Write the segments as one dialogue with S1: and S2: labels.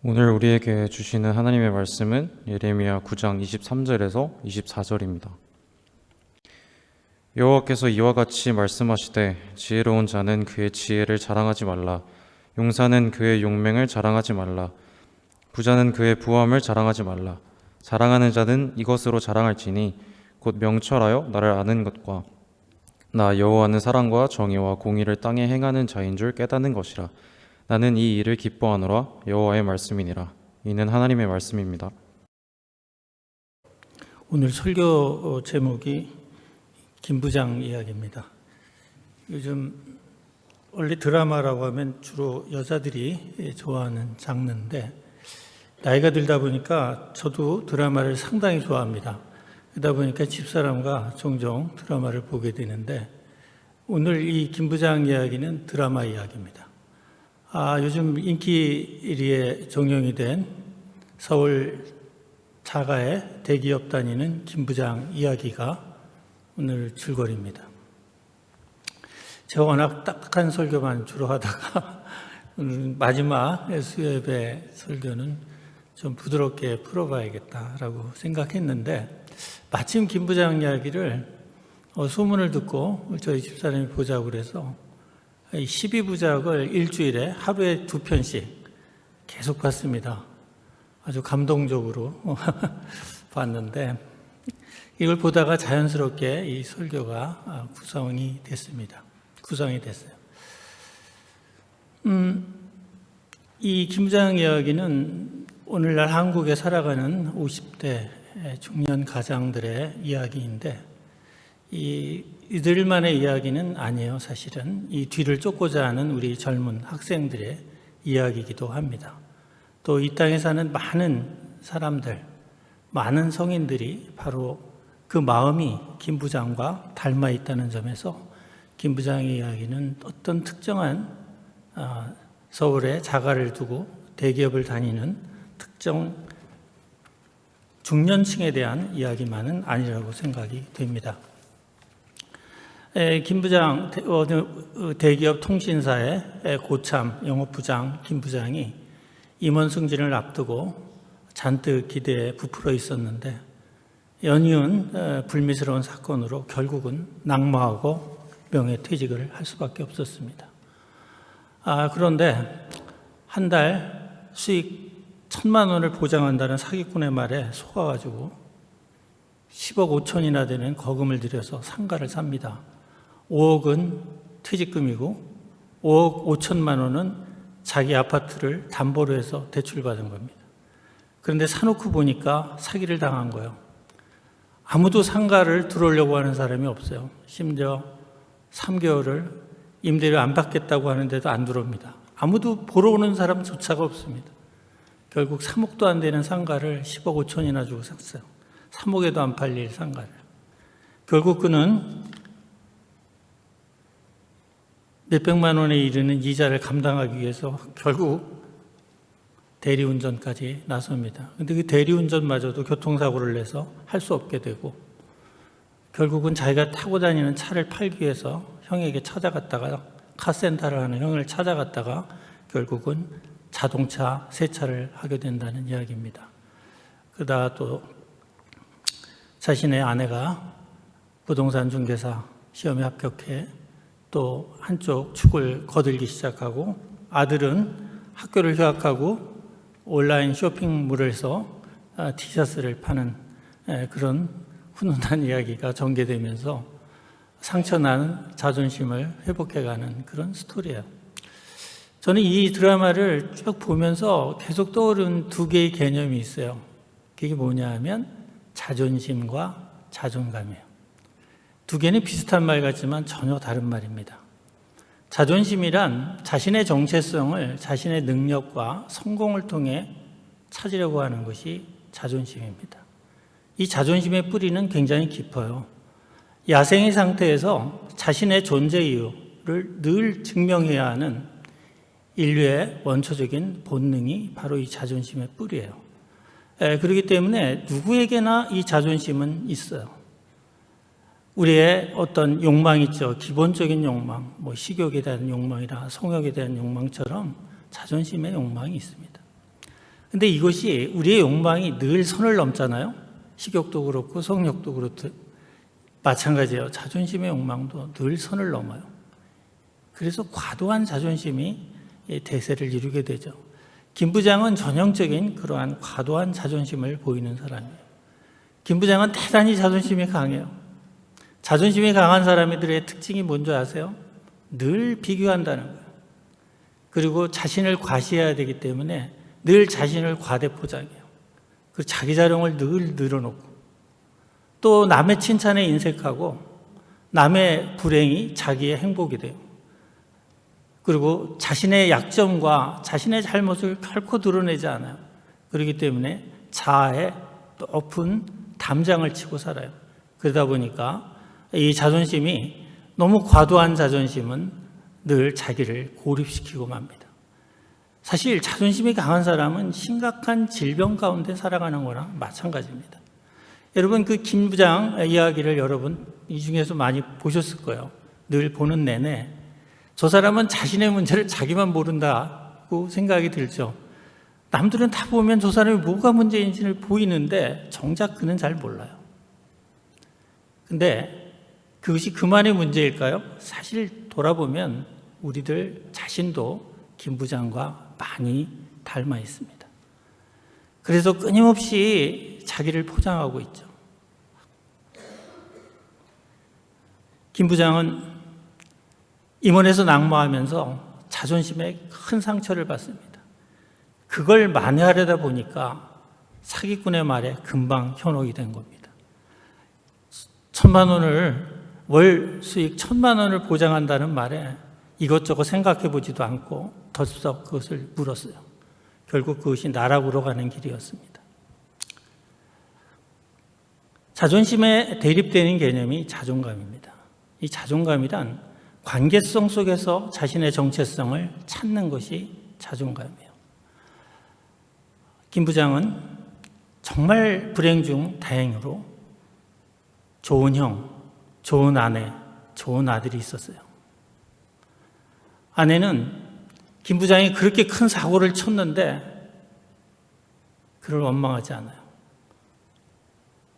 S1: 오늘 우리에게 주시는 하나님의 말씀은 예레미야 9장 23절에서 24절입니다. 여호와께서 이와 같이 말씀하시되 지혜로운 자는 그의 지혜를 자랑하지 말라. 용사는 그의 용맹을 자랑하지 말라. 부자는 그의 부함을 자랑하지 말라. 자랑하는 자는 이것으로 자랑할지니 곧 명철하여 나를 아는 것과 나 여호와는 사랑과 정의와 공의를 땅에 행하는 자인 줄 깨닫는 것이라. 나는 이 일을 기뻐하노라. 여호와의 말씀이니라. 이는 하나님의 말씀입니다.
S2: 오늘 설교 제목이 김부장 이야기입니다. 요즘 원래 드라마라고 하면 주로 여자들이 좋아하는 장르인데 나이가 들다 보니까 저도 드라마를 상당히 좋아합니다. 그러다 보니까 집사람과 종종 드라마를 보게 되는데 오늘 이 김부장 이야기는 드라마 이야기입니다. 요즘 인기 1위에 종영이 된 서울 자가의 대기업 다니는 김부장 이야기가 오늘 줄거리입니다. 제가 워낙 딱딱한 설교만 주로 하다가 오늘 마지막 수요예배 설교는 좀 부드럽게 풀어봐야겠다라고 생각했는데 마침 김부장 이야기를 소문을 듣고 저희 집사람이 보자고 그래서 12부작을 일주일에 하루에 2편씩 계속 봤습니다. 아주 감동적으로 봤는데 이걸 보다가 자연스럽게 이 설교가 구성이 됐습니다. 이 김부장 이야기는 오늘날 한국에 살아가는 50대 중년 가장들의 이야기인데 이들만의 이야기는 아니에요. 사실은 이 뒤를 쫓고자 하는 우리 젊은 학생들의 이야기이기도 합니다. 또 이 땅에 사는 많은 사람들, 많은 성인들이 바로 그 마음이 김부장과 닮아 있다는 점에서 김부장의 이야기는 어떤 특정한 서울에 자가를 두고 대기업을 다니는 특정 중년층에 대한 이야기만은 아니라고 생각이 됩니다. 김부장, 대기업 통신사의 고참 영업부장 김부장이 임원 승진을 앞두고 잔뜩 기대에 부풀어 있었는데 연이은 불미스러운 사건으로 결국은 낙마하고 명예퇴직을 할 수밖에 없었습니다. 그런데 한 달 수익 1,000만 원을 보장한다는 사기꾼의 말에 속아가지고 10억 5천이나 되는 거금을 들여서 상가를 삽니다. 5억은 퇴직금이고 5억 5천만 원은 자기 아파트를 담보로 해서 대출받은 겁니다. 그런데 사놓고 보니까 사기를 당한 거예요. 아무도 상가를 들어오려고 하는 사람이 없어요. 심지어 3개월을 임대료 안 받겠다고 하는데도 안 들어옵니다. 아무도 보러 오는 사람조차가 없습니다. 결국 3억도 안 되는 상가를 10억 5천이나 주고 샀어요. 3억에도 안 팔릴 상가를. 결국 그는 몇백만 원에 이르는 이자를 감당하기 위해서 결국 대리운전까지 나섭니다. 그런데 그 대리운전마저도 교통사고를 내서 할 수 없게 되고 결국은 자기가 타고 다니는 차를 팔기 위해서 형에게 찾아갔다가 카센터를 하는 형을 찾아갔다가 결국은 자동차 세차를 하게 된다는 이야기입니다. 그러다 또 자신의 아내가 부동산 중개사 시험에 합격해 또 한쪽 축을 거들기 시작하고 아들은 학교를 휴학하고 온라인 쇼핑몰에서 티셔츠를 파는 그런 훈훈한 이야기가 전개되면서 상처난 자존심을 회복해가는 그런 스토리예요. 저는 이 드라마를 쭉 보면서 계속 떠오른 두 개의 개념이 있어요. 그게 뭐냐 하면 자존심과 자존감이에요. 두 개는 비슷한 말 같지만 전혀 다른 말입니다. 자존심이란 자신의 정체성을 자신의 능력과 성공을 통해 찾으려고 하는 것이 자존심입니다. 이 자존심의 뿌리는 굉장히 깊어요. 야생의 상태에서 자신의 존재 이유를 늘 증명해야 하는 인류의 원초적인 본능이 바로 이 자존심의 뿌리예요. 그렇기 때문에 누구에게나 이 자존심은 있어요. 우리의 어떤 욕망이 있죠. 기본적인 욕망, 식욕에 대한 욕망이나 성욕에 대한 욕망처럼 자존심의 욕망이 있습니다. 근데 이것이 우리의 욕망이 늘 선을 넘잖아요. 식욕도 그렇고 성욕도 그렇듯 마찬가지예요. 자존심의 욕망도 늘 선을 넘어요. 그래서 과도한 자존심이 대세를 이루게 되죠. 김 부장은 전형적인 그러한 과도한 자존심을 보이는 사람이에요. 김 부장은 대단히 자존심이 강해요. 자존심이 강한 사람들의 특징이 뭔지 아세요? 늘 비교한다는 거예요. 그리고 자신을 과시해야 되기 때문에 늘 자신을 과대포장해요. 그리고 자기 자랑을 늘 늘어놓고 또 남의 칭찬에 인색하고 남의 불행이 자기의 행복이 돼요. 그리고 자신의 약점과 자신의 잘못을 결코 드러내지 않아요. 그렇기 때문에 자아에 높은 담장을 치고 살아요. 그러다 보니까 이 자존심이 너무 과도한 자존심은 늘 자기를 고립시키고 맙니다. 사실 자존심이 강한 사람은 심각한 질병 가운데 살아가는 거랑 마찬가지입니다. 여러분 그 김 부장 이야기를 여러분 이 중에서 많이 보셨을 거예요. 늘 보는 내내 저 사람은 자신의 문제를 자기만 모른다고 생각이 들죠. 남들은 다 보면 저 사람이 뭐가 문제인지를 보이는데 정작 그는 잘 몰라요. 근데 그것이 그만의 문제일까요? 사실 돌아보면 우리들 자신도 김 부장과 많이 닮아 있습니다. 그래서 끊임없이 자기를 포장하고 있죠. 김 부장은 임원에서 낙마하면서 자존심에 큰 상처를 받습니다. 그걸 만회하려다 보니까 사기꾼의 말에 금방 현혹이 된 겁니다. 1,000만 원을 월 수익 1,000만 원을 보장한다는 말에 이것저것 생각해 보지도 않고 덥석 그것을 물었어요. 결국 그것이 나락으로 가는 길이었습니다. 자존심에 대립되는 개념이 자존감입니다. 이 자존감이란 관계성 속에서 자신의 정체성을 찾는 것이 자존감이에요. 김 부장은 정말 불행 중 다행으로 좋은 형, 좋은 아내, 좋은 아들이 있었어요. 아내는 김 부장이 그렇게 큰 사고를 쳤는데 그를 원망하지 않아요.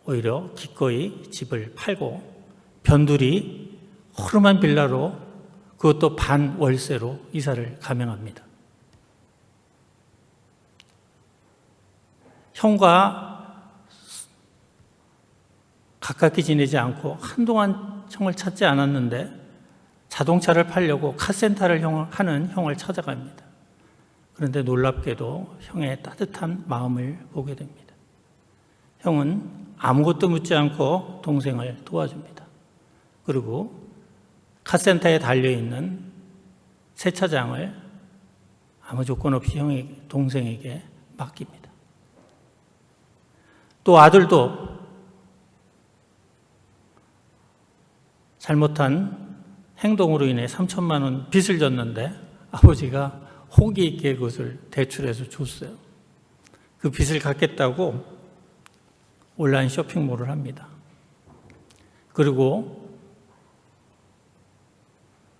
S2: 오히려 기꺼이 집을 팔고 변두리 허름한 빌라로 그것도 반 월세로 이사를 감행합니다. 형과 가깝게 지내지 않고 한동안 형을 찾지 않았는데 자동차를 팔려고 카센터를 하는 형을 찾아갑니다. 그런데 놀랍게도 형의 따뜻한 마음을 보게 됩니다. 형은 아무것도 묻지 않고 동생을 도와줍니다. 그리고 카센터에 달려있는 세차장을 아무 조건 없이 동생에게 맡깁니다. 또 아들도 잘못한 행동으로 인해 3,000만 원 빚을 졌는데 아버지가 호기 있게 그것을 대출해서 줬어요. 그 빚을 갚겠다고 온라인 쇼핑몰을 합니다. 그리고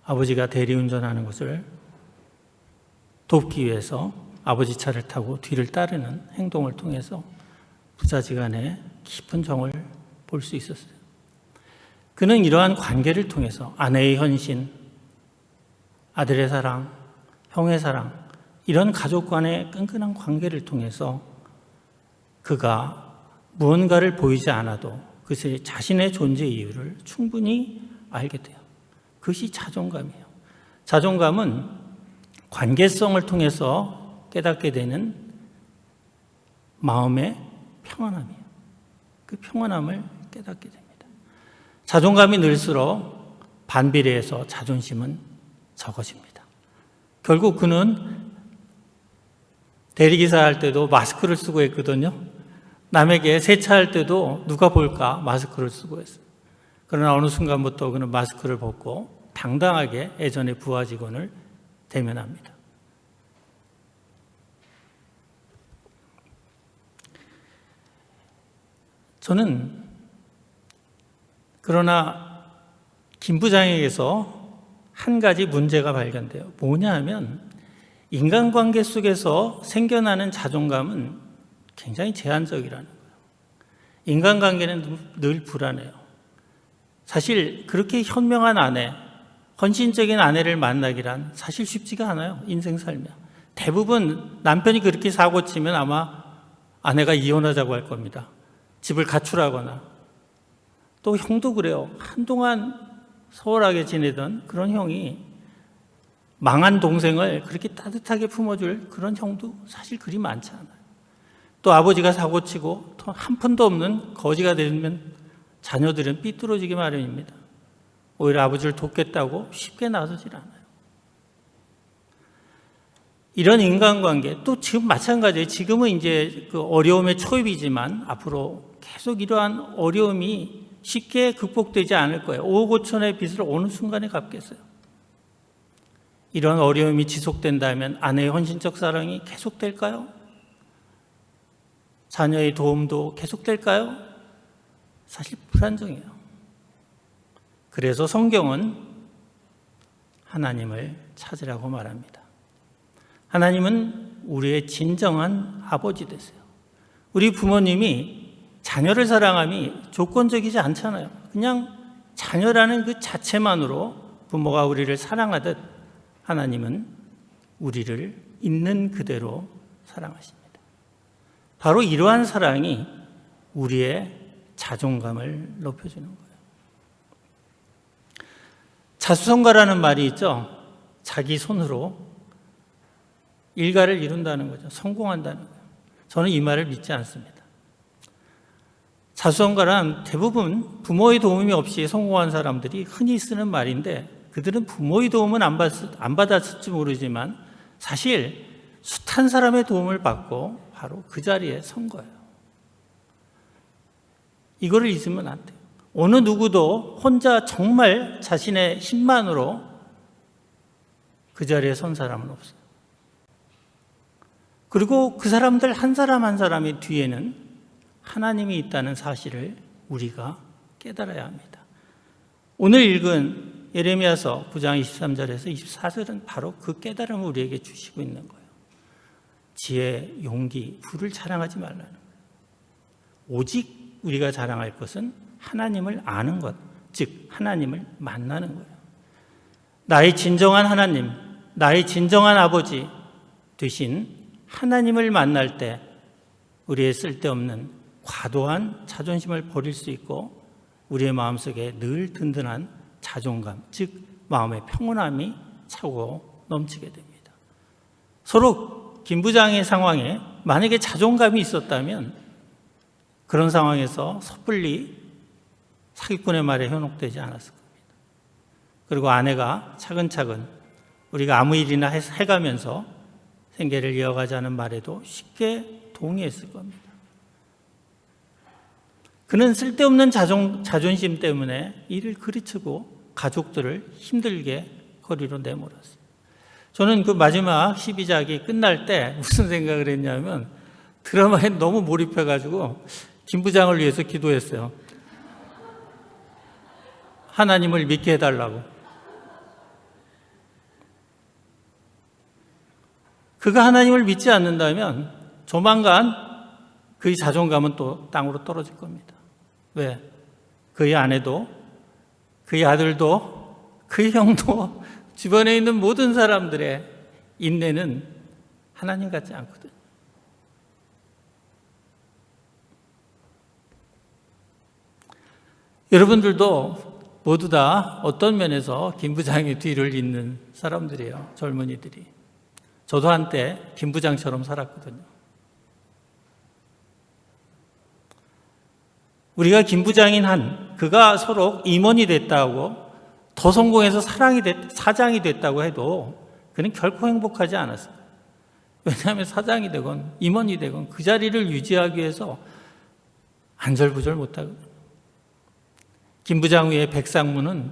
S2: 아버지가 대리운전하는 것을 돕기 위해서 아버지 차를 타고 뒤를 따르는 행동을 통해서 부자지간의 깊은 정을 볼 수 있었어요. 그는 이러한 관계를 통해서 아내의 헌신, 아들의 사랑, 형의 사랑, 이런 가족 간의 끈끈한 관계를 통해서 그가 무언가를 보이지 않아도 그것이 자신의 존재 이유를 충분히 알게 돼요. 그것이 자존감이에요. 자존감은 관계성을 통해서 깨닫게 되는 마음의 평안함이에요. 그 평안함을 깨닫게 됩니다. 자존감이 늘수록 반비례해서 자존심은 적어집니다. 결국 그는 대리기사 할 때도 마스크를 쓰고 했거든요. 남에게 세차할 때도 누가 볼까 마스크를 쓰고 했어요. 그러나 어느 순간부터 그는 마스크를 벗고 당당하게 예전의 부하 직원을 대면합니다. 저는 그러나 김 부장에게서 한 가지 문제가 발견돼요. 뭐냐 하면 인간관계 속에서 생겨나는 자존감은 굉장히 제한적이라는 거예요. 인간관계는 늘 불안해요. 사실 그렇게 현명한 아내, 헌신적인 아내를 만나기란 사실 쉽지가 않아요. 인생 살면. 대부분 남편이 그렇게 사고치면 아마 아내가 이혼하자고 할 겁니다. 집을 가출하거나. 또 형도 그래요. 한동안 소홀하게 지내던 그런 형이 망한 동생을 그렇게 따뜻하게 품어줄 그런 형도 사실 그리 많지 않아요. 또 아버지가 사고치고 한 푼도 없는 거지가 되면 자녀들은 삐뚤어지기 마련입니다. 오히려 아버지를 돕겠다고 쉽게 나서질 않아요. 이런 인간관계, 또 지금 마찬가지예요. 지금은 이제 그 어려움의 초입이지만 앞으로 계속 이러한 어려움이 쉽게 극복되지 않을 거예요. 5억 5천의 빚을 어느 순간에 갚겠어요. 이런 어려움이 지속된다면 아내의 헌신적 사랑이 계속될까요? 자녀의 도움도 계속될까요? 사실 불안정해요. 그래서 성경은 하나님을 찾으라고 말합니다. 하나님은 우리의 진정한 아버지 되세요. 우리 부모님이 자녀를 사랑함이 조건적이지 않잖아요. 그냥 자녀라는 그 자체만으로 부모가 우리를 사랑하듯 하나님은 우리를 있는 그대로 사랑하십니다. 바로 이러한 사랑이 우리의 자존감을 높여주는 거예요. 자수성가라는 말이 있죠. 자기 손으로 일가를 이룬다는 거죠. 성공한다는 거예요. 저는 이 말을 믿지 않습니다. 자수성가란 대부분 부모의 도움이 없이 성공한 사람들이 흔히 쓰는 말인데 그들은 부모의 도움은 안 받았을지 모르지만 사실 숱한 사람의 도움을 받고 바로 그 자리에 선 거예요. 이거를 잊으면 안 돼요. 어느 누구도 혼자 정말 자신의 힘만으로 그 자리에 선 사람은 없어요. 그리고 그 사람들 한 사람 한 사람의 뒤에는 하나님이 있다는 사실을 우리가 깨달아야 합니다. 오늘 읽은 예레미야서 9장 23절에서 24절은 바로 그 깨달음을 우리에게 주시고 있는 거예요. 지혜, 용기, 부를 자랑하지 말라는 거예요. 오직 우리가 자랑할 것은 하나님을 아는 것, 즉 하나님을 만나는 거예요. 나의 진정한 하나님, 나의 진정한 아버지 되신 하나님을 만날 때 우리의 쓸데없는 과도한 자존심을 버릴 수 있고 우리의 마음속에 늘 든든한 자존감, 즉 마음의 평온함이 차고 넘치게 됩니다. 서로 김 부장의 상황에 만약에 자존감이 있었다면 그런 상황에서 섣불리 사기꾼의 말에 현혹되지 않았을 겁니다. 그리고 아내가 차근차근 우리가 아무 일이나 해가면서 생계를 이어가자는 말에도 쉽게 동의했을 겁니다. 그는 쓸데없는 자존심 때문에 일을 그르치고 가족들을 힘들게 거리로 내몰았어요. 저는 그 마지막 12작이 끝날 때 무슨 생각을 했냐면 드라마에 너무 몰입해가지고 김 부장을 위해서 기도했어요. 하나님을 믿게 해달라고. 그가 하나님을 믿지 않는다면 조만간 그의 자존감은 또 땅으로 떨어질 겁니다. 왜? 그의 아내도, 그의 아들도, 그의 형도, 주변에 있는 모든 사람들의 인내는 하나님 같지 않거든요. 여러분들도 모두 다 어떤 면에서 김 부장의 뒤를 잇는 사람들이에요. 젊은이들이. 저도 한때 김 부장처럼 살았거든요. 우리가 김 부장인 한 그가 서로 임원이 됐다고 더 성공해서 사장이 됐다고 해도 그는 결코 행복하지 않았어요. 왜냐하면 사장이 되건 임원이 되건 그 자리를 유지하기 위해서 안절부절 못하거든요. 김 부장 위에 백상무는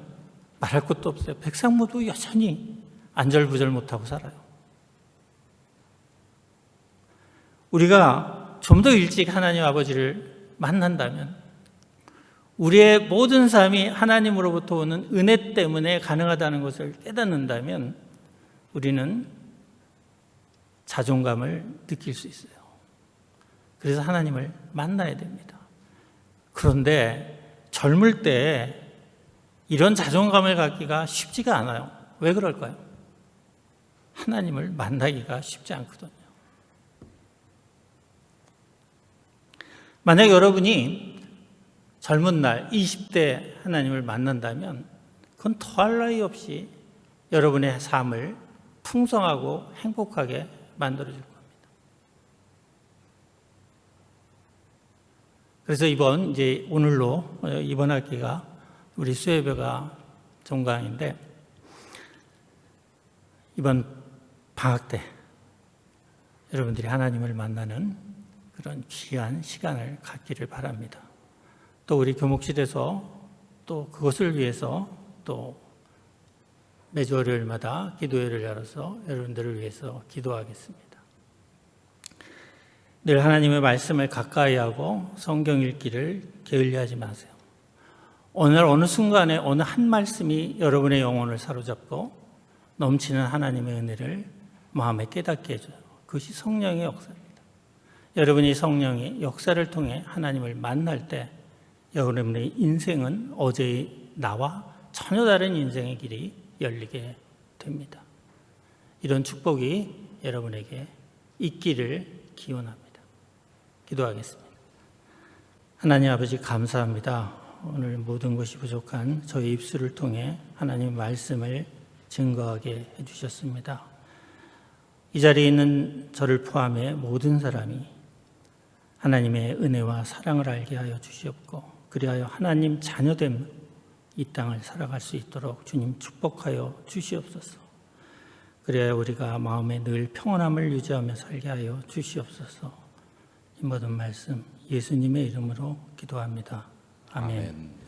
S2: 말할 것도 없어요. 백상무도 여전히 안절부절 못하고 살아요. 우리가 좀 더 일찍 하나님 아버지를 만난다면 우리의 모든 삶이 하나님으로부터 오는 은혜 때문에 가능하다는 것을 깨닫는다면 우리는 자존감을 느낄 수 있어요. 그래서 하나님을 만나야 됩니다. 그런데 젊을 때 이런 자존감을 갖기가 쉽지가 않아요. 왜 그럴까요? 하나님을 만나기가 쉽지 않거든요. 만약 여러분이 젊은 날 20대 하나님을 만난다면 그건 더할 나위 없이 여러분의 삶을 풍성하고 행복하게 만들어줄 겁니다. 그래서 오늘로 이번 학기가 우리 수혜배가 종강인데 이번 방학 때 여러분들이 하나님을 만나는 그런 귀한 시간을 갖기를 바랍니다. 또 우리 교목실에서 또 그것을 위해서 또 매주 월요일마다 기도회를 열어서 여러분들을 위해서 기도하겠습니다. 늘 하나님의 말씀을 가까이 하고 성경 읽기를 게을리하지 마세요. 오늘 어느 순간에 어느 한 말씀이 여러분의 영혼을 사로잡고 넘치는 하나님의 은혜를 마음에 깨닫게 해줘요. 그것이 성령의 역사입니다. 여러분이 성령의 역사를 통해 하나님을 만날 때 여러분의 인생은 어제의 나와 전혀 다른 인생의 길이 열리게 됩니다. 이런 축복이 여러분에게 있기를 기원합니다. 기도하겠습니다. 하나님 아버지 감사합니다. 오늘 모든 것이 부족한 저의 입술을 통해 하나님의 말씀을 증거하게 해주셨습니다. 이 자리에 있는 저를 포함해 모든 사람이 하나님의 은혜와 사랑을 알게 하여 주시옵고 그리하여 하나님 자녀됨 이 땅을 살아갈 수 있도록 주님 축복하여 주시옵소서. 그리하여 우리가 마음에 늘 평안함을 유지하며 살게 하여 주시옵소서. 이 모든 말씀 예수님의 이름으로 기도합니다. 아멘.